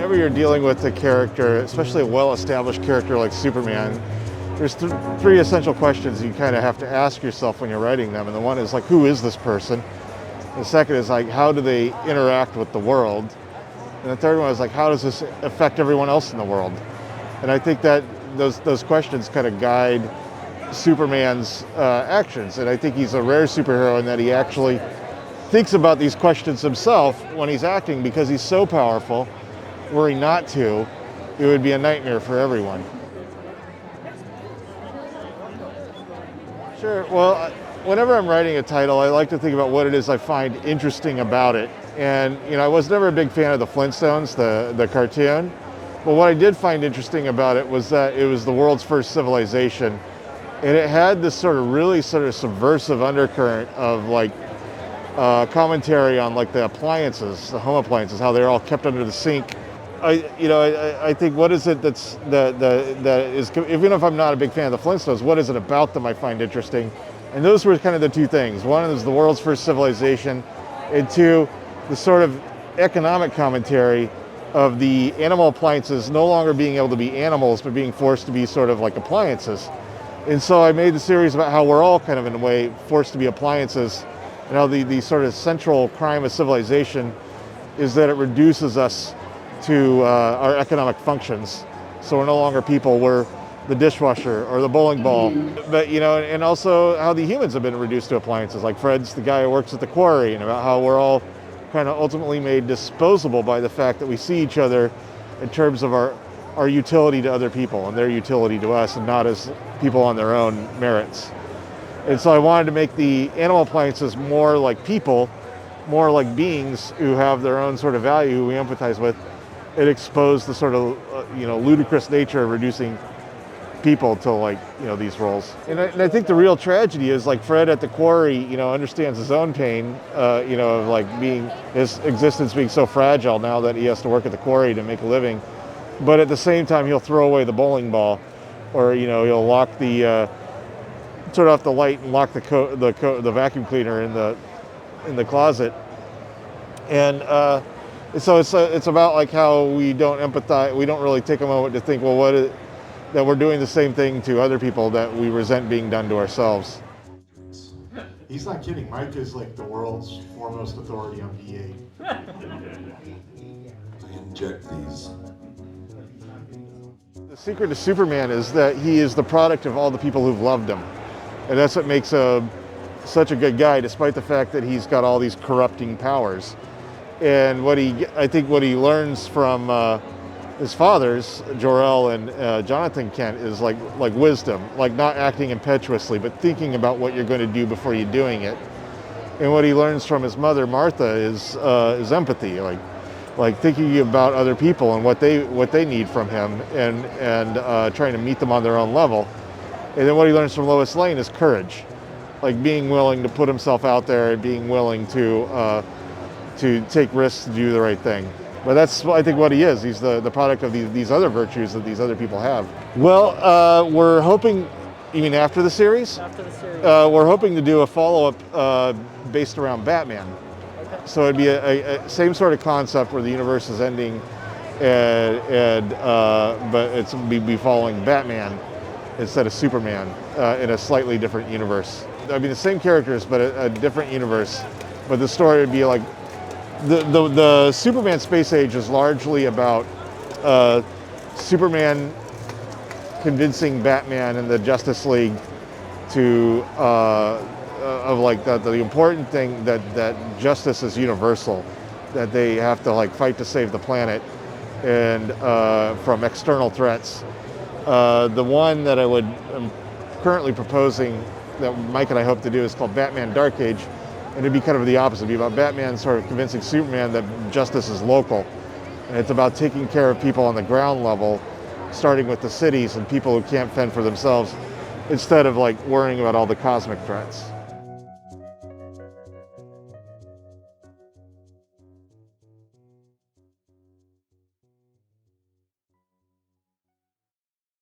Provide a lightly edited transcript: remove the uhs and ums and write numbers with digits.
whenever you're dealing with a character, especially a well-established character like Superman, there's three essential questions you kind of have to ask yourself when you're writing them. And the one is like, who is this person? The second is like, how do they interact with the world? And the third one is like, how does this affect everyone else in the world? And I think that those questions kind of guide Superman's actions. And I think he's a rare superhero in that he actually thinks about these questions himself when he's acting, because he's so powerful. Were he not to, it would be a nightmare for everyone. Sure. Well, whenever I'm writing a title, I like to think about what it is I find interesting about it. And, I was never a big fan of the Flintstones, the cartoon. But what I did find interesting about it was that it was the world's first civilization. And it had this really subversive undercurrent of commentary on the appliances, the home appliances, how they're all kept under the sink. I think what is it that is, even if I'm not a big fan of the Flintstones, what is it about them I find interesting? And those were kind of the two things. One is the world's first civilization, and two, the sort of economic commentary of the animal appliances no longer being able to be animals, but being forced to be sort of like appliances. And so I made the series about how we're all kind of in a way forced to be appliances, and how the sort of central crime of civilization is that it reduces us to our economic functions. So we're no longer people, we're the dishwasher or the bowling ball. But, and also how the humans have been reduced to appliances. Like Fred's the guy who works at the quarry, and about how we're all kind of ultimately made disposable by the fact that we see each other in terms of our utility to other people and their utility to us, and not as people on their own merits. And so I wanted to make the animal appliances more like people, more like beings who have their own sort of value, who we empathize with. It exposed the sort of, ludicrous nature of reducing people to these roles. And I think the real tragedy is Fred at the quarry, understands his own pain, of his existence being so fragile now that he has to work at the quarry to make a living. But at the same time, he'll throw away the bowling ball, or, he'll lock turn off the light and lock the vacuum cleaner in the closet. And so it's about how we don't empathize, we don't really take a moment to think, well, that we're doing the same thing to other people that we resent being done to ourselves. He's not kidding. Mike is the world's foremost authority on V8. I inject these. The secret to Superman is that he is the product of all the people who've loved him. And that's what makes such a good guy, despite the fact that he's got all these corrupting powers. And I think what he learns from his fathers, Jor-El and Jonathan Kent, is like wisdom, not acting impetuously, but thinking about what you're going to do before you're doing it. And what he learns from his mother, Martha, is empathy, thinking about other people and what they need from him, and trying to meet them on their own level. And then what he learns from Lois Lane is courage, being willing to put himself out there and being willing to take risks to do the right thing. But that's, I think, what he is. He's the product of these other virtues that these other people have. Well, we're hoping, you mean after the series? After the series. We're hoping to do a follow-up based around Batman. Okay. So it'd be a same sort of concept where the universe is ending, but it's be following Batman instead of Superman in a slightly different universe. I mean, the same characters, but a different universe. But the story would be the Superman Space Age is largely about Superman convincing Batman and the Justice League to the important thing that justice is universal, that they have to fight to save the planet and from external threats. The one that I'm currently proposing that Mike and I hope to do is called Batman Dark Age. And it'd be kind of the opposite. It'd be about Batman sort of convincing Superman that justice is local. And it's about taking care of people on the ground level, starting with the cities and people who can't fend for themselves, instead of worrying about all the cosmic threats.